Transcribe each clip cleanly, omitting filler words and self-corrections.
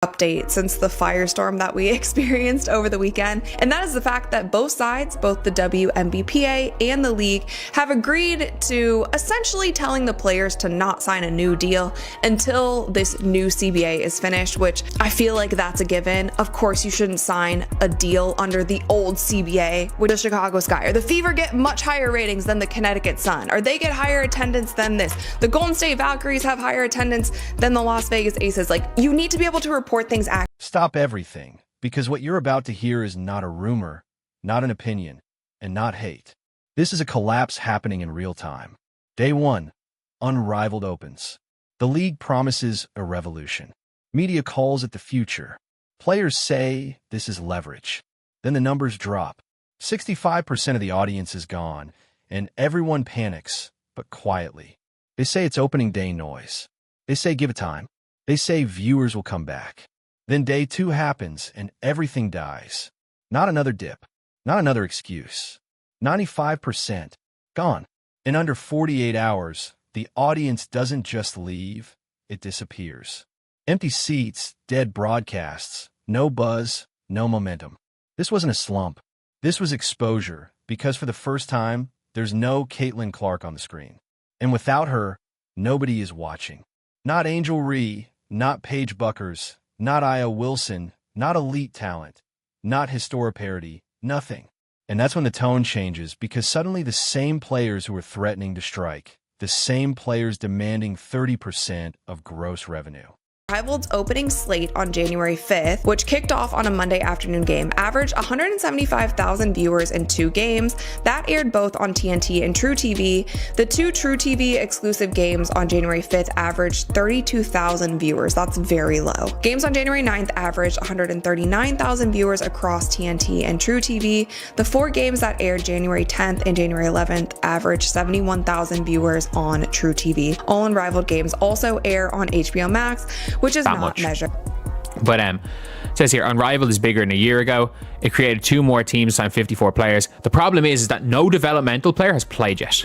update since the firestorm that we experienced over the weekend, and that is the fact that both sides, both the WNBA and the league, have agreed to essentially telling the players to not sign a new deal until this new CBA is finished, which I feel like that's a given. Of course, you shouldn't sign a deal under the old CBA. Would the Chicago Sky or the Fever get much higher ratings than the Connecticut Sun? Or they get higher attendance than this? The Golden State Valkyries have higher attendance than the Las Vegas Aces. Like, you need to be able to report things. Stop everything, because what you're about to hear is not a rumor, not an opinion, and not hate. This is a collapse happening in real time. Day 1, Unrivaled opens. The league promises a revolution. Media calls it the future. Players say this is leverage. Then the numbers drop. 65% of the audience is gone, and everyone panics, but quietly. They say it's opening day noise. They say give it time. They say viewers will come back. Then day 2 happens and everything dies. Not another dip. Not another excuse. 95% gone. In under 48 hours, the audience doesn't just leave, it disappears. Empty seats, dead broadcasts, no buzz, no momentum. This wasn't a slump. This was exposure, because for the first time, there's no Caitlin Clark on the screen. And without her, nobody is watching. Not Angel Ree, not Paige Buckers, not Aya Wilson, not elite talent, not Histora parity, nothing. And that's when the tone changes, because suddenly the same players who were threatening to strike, the same players demanding 30% of gross revenue. Unrivaled's opening slate on January 5th, which kicked off on a Monday afternoon game, averaged 175,000 viewers in 2 games. That aired both on TNT and True TV. The 2 True TV exclusive games on January 5th averaged 32,000 viewers. That's very low. Games on January 9th averaged 139,000 viewers across TNT and True TV. The 4 games that aired January 10th and January 11th averaged 71,000 viewers on True TV. All Unrivaled games also air on HBO Max, which is not measured. But it says here, Unrivaled is bigger than a year ago. It created 2 more teams, signed 54 players. The problem is that no developmental player has played yet.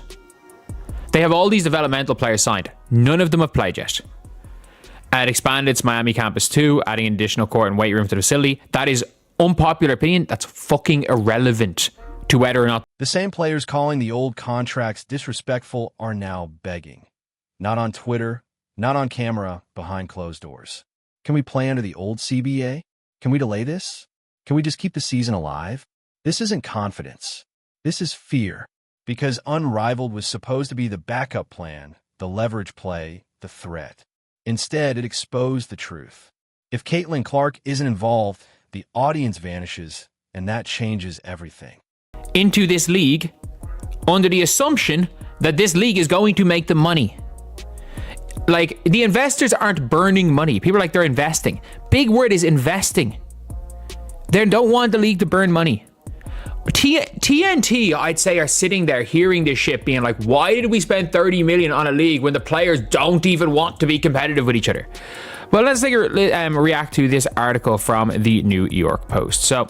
They have all these developmental players signed. None of them have played yet. It expanded its Miami campus too, adding an additional court and weight room to the facility. That is unpopular opinion. That's fucking irrelevant to whether or not. The same players calling the old contracts disrespectful are now begging. Not on Twitter, not on camera, behind closed doors. Can we play under the old CBA? Can we delay this? Can we just keep the season alive? This isn't confidence. This is fear. Because Unrivaled was supposed to be the backup plan, the leverage play, the threat. Instead, it exposed the truth. If Caitlin Clark isn't involved, the audience vanishes, and that changes everything. Into this league, under the assumption that this league is going to make them money. Like, the investors aren't burning money. People are like, they're investing. Big word is investing. They don't want the league to burn money. TNT, I'd say, are sitting there hearing this shit being like, why did we spend 30 million on a league when the players don't even want to be competitive with each other? Well, let's react to this article from the New York Post. So,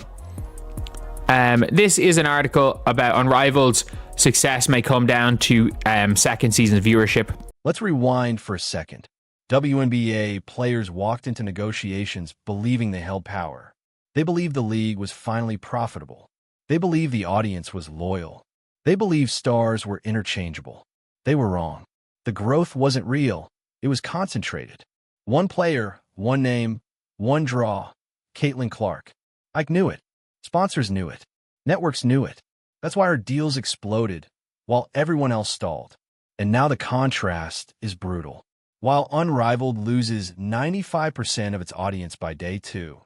this is an article about Unrivaled's success may come down to second season viewership. Let's rewind for a second. WNBA players walked into negotiations believing they held power. They believed the league was finally profitable. They believed the audience was loyal. They believed stars were interchangeable. They were wrong. The growth wasn't real. It was concentrated. One player, one name, one draw. Caitlin Clark. Ike knew it. Sponsors knew it. Networks knew it. That's why her deals exploded, while everyone else stalled. And now the contrast is brutal. While Unrivaled loses 95% of its audience by day 2,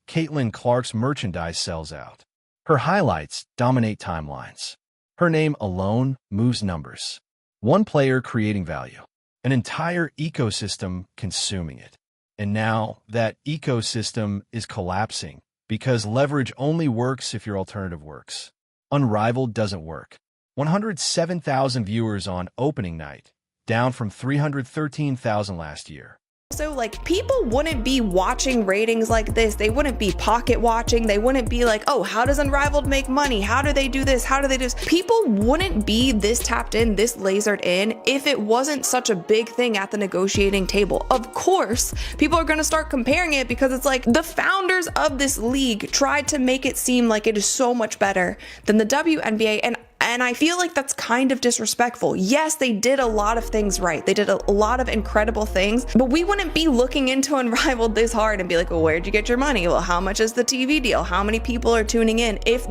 Caitlin Clark's merchandise sells out. Her highlights dominate timelines. Her name alone moves numbers. One player creating value. An entire ecosystem consuming it. And now that ecosystem is collapsing because leverage only works if your alternative works. Unrivaled doesn't work. 107,000 viewers on opening night, down from 313,000 last year. So, like, people wouldn't be watching ratings like this. They wouldn't be pocket watching. They wouldn't be like, oh, how does Unrivaled make money? How do they do this? How do they do this? People wouldn't be this tapped in, this lasered in, if it wasn't such a big thing at the negotiating table. Of course, people are going to start comparing it because it's like the founders of this league tried to make it seem like it is so much better than the WNBA. And I feel like that's kind of disrespectful. Yes, they did a lot of things right. They did a lot of incredible things, but we wouldn't be looking into Unrivaled this hard and be like, well, where'd you get your money? Well, how much is the TV deal? How many people are tuning in? If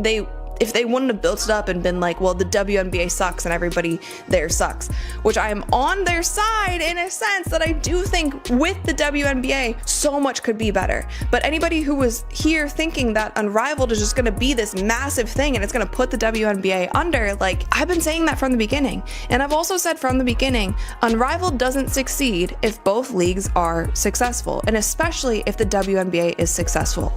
they wouldn't have built it up and been like, well, the WNBA sucks and everybody there sucks, which I am on their side in a sense that I do think with the WNBA, so much could be better. But anybody who was here thinking that Unrivaled is just going to be this massive thing and it's going to put the WNBA under, like, I've been saying that from the beginning. And I've also said from the beginning, Unrivaled doesn't succeed if both leagues are successful, and especially if the WNBA is successful.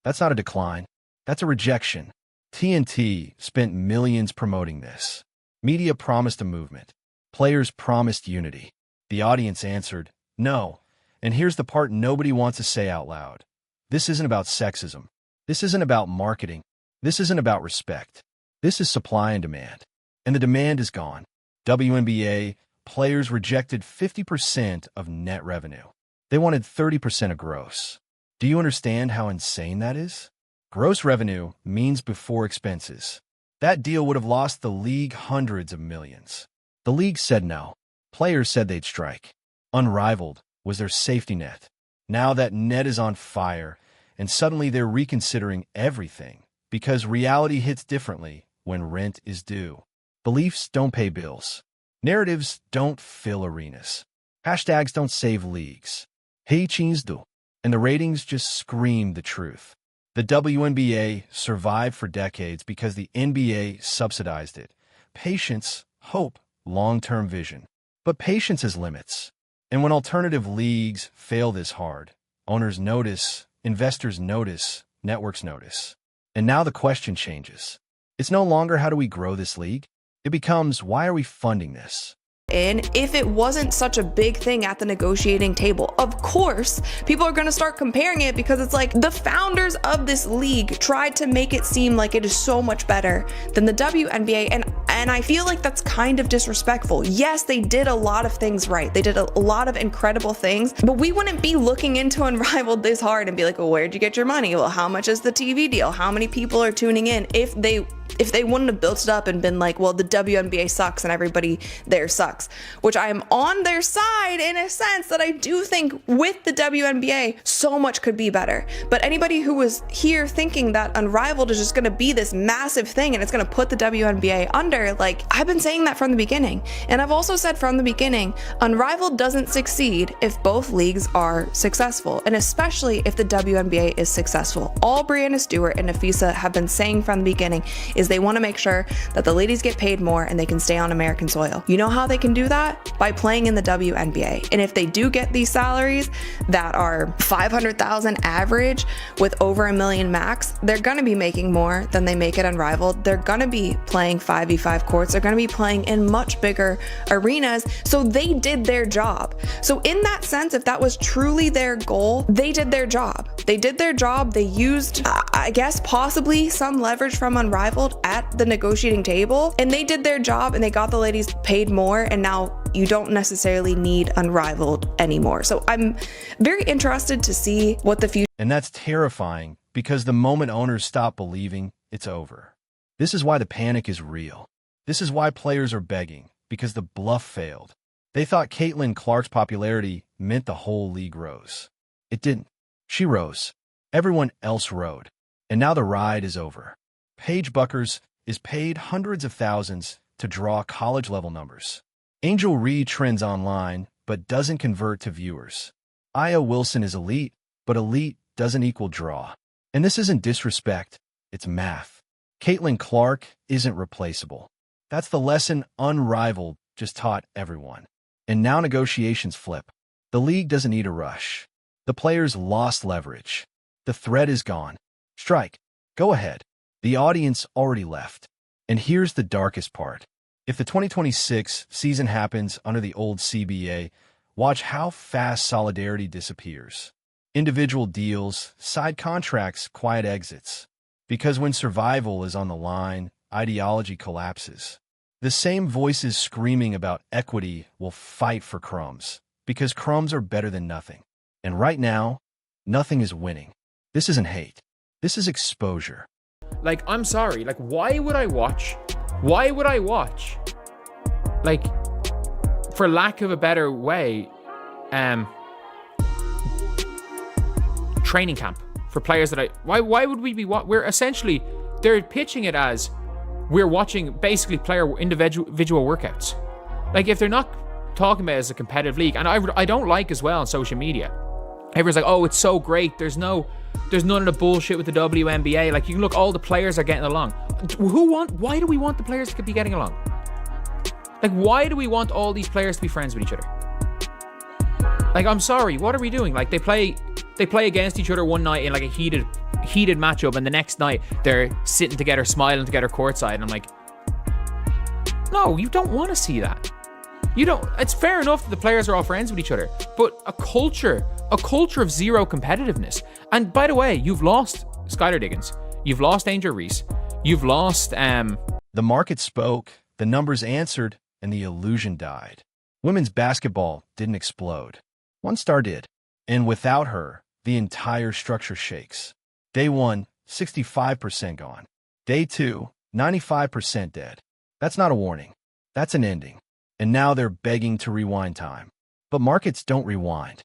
That's not a decline. That's a rejection. TNT spent millions promoting this. Media promised a movement. Players promised unity. The audience answered, no. And here's the part nobody wants to say out loud. This isn't about sexism. This isn't about marketing. This isn't about respect. This is supply and demand. And the demand is gone. WNBA players rejected 50% of net revenue. They wanted 30% of gross. Do you understand how insane that is? Gross revenue means before expenses. That deal would have lost the league hundreds of millions. The league said no. Players said they'd strike. Unrivaled was their safety net. Now that net is on fire, and suddenly they're reconsidering everything because reality hits differently when rent is due. Beliefs don't pay bills. Narratives don't fill arenas. Hashtags don't save leagues. Headlines do. And the ratings just scream the truth. The WNBA survived for decades because the NBA subsidized it. Patience, hope, long-term vision. But patience has limits. And when alternative leagues fail this hard, owners notice, investors notice, networks notice. And now the question changes. It's no longer how do we grow this league? It becomes why are we funding this? In if it wasn't such a big thing at the negotiating table. Of course, people are going to start comparing it because it's like the founders of this league tried to make it seem like it is so much better than the WNBA, and I feel like that's kind of disrespectful. Yes, they did a lot of things right. They did a lot of incredible things, but we wouldn't be looking into Unrivaled this hard and be like, well, where'd you get your money? Well, how much is the TV deal? How many people are tuning in? If they wouldn't have built it up and been like, well, the WNBA sucks and everybody there sucks, which I am on their side in a sense that I do think with the WNBA, so much could be better. But anybody who was here thinking that Unrivaled is just going to be this massive thing and it's going to put the WNBA under, like, I've been saying that from the beginning. And I've also said from the beginning, Unrivaled doesn't succeed if both leagues are successful, and especially if the WNBA is successful. All Brianna Stewart and Nafisa have been saying from the beginning is they want to make sure that the ladies get paid more and they can stay on American soil. You know how they can do that? By playing in the WNBA. And if they do get these salaries that are $500,000 average with over $1 million max, they're going to be making more than they make at Unrivaled. They're going to be playing 5v5 courts. They're going to be playing in much bigger arenas. So they did their job. So in that sense, if that was truly their goal, they did their job. They did their job. They used, I guess, possibly some leverage from Unrivaled at the negotiating table, and they did their job and they got the ladies paid more, and now you don't necessarily need Unrivaled anymore. So I'm very interested to see what the future. And that's terrifying because the moment owners stop believing, it's over. This is why the panic is real. This is why players are begging, because the bluff failed. They thought Caitlin Clark's popularity meant the whole league rose. It didn't. She rose. Everyone else rode. And now the ride is over. Paige Buckers is paid hundreds of thousands to draw college-level numbers. Angel Reed trends online, but doesn't convert to viewers. Aya Wilson is elite, but elite doesn't equal draw. And this isn't disrespect, it's math. Caitlin Clark isn't replaceable. That's the lesson Unrivaled just taught everyone. And now negotiations flip. The league doesn't need a rush. The players lost leverage. The threat is gone. Strike. Go ahead. The audience already left. And here's the darkest part. If the 2026 season happens under the old CBA, watch how fast solidarity disappears. Individual deals, side contracts, quiet exits. Because when survival is on the line, ideology collapses. The same voices screaming about equity will fight for crumbs, because crumbs are better than nothing. And right now, nothing is winning. This isn't hate. This is exposure. Like, I'm sorry. Like, why would I watch? Why would I watch? Like, for lack of a better way, training camp for players that why would we be we're essentially, they're pitching it as we're watching basically player individual workouts. Like, if they're not talking about it as a competitive league, and I don't like as well on social media, everyone's like, oh, it's so great, there's none of the bullshit with the WNBA. Like, you look, all the players are getting along. Why do we want the players to be getting along? Like, why do we want all these players to be friends with each other? Like, I'm sorry, what are we doing? Like, they play against each other one night in like a heated matchup, and the next night they're sitting together, smiling together courtside, and I'm like, no, you don't want to see that. You don't. It's fair enough that the players are all friends with each other, but a culture of zero competitiveness. And by the way, you've lost Skylar Diggins, you've lost Angel Reese, you've lost The market spoke, the numbers answered, and the illusion died. Women's basketball didn't explode. One star did. And without her, the entire structure shakes. Day 1, 65% gone. Day 2, 95% dead. That's not a warning. That's an ending. And now they're begging to rewind time. But markets don't rewind.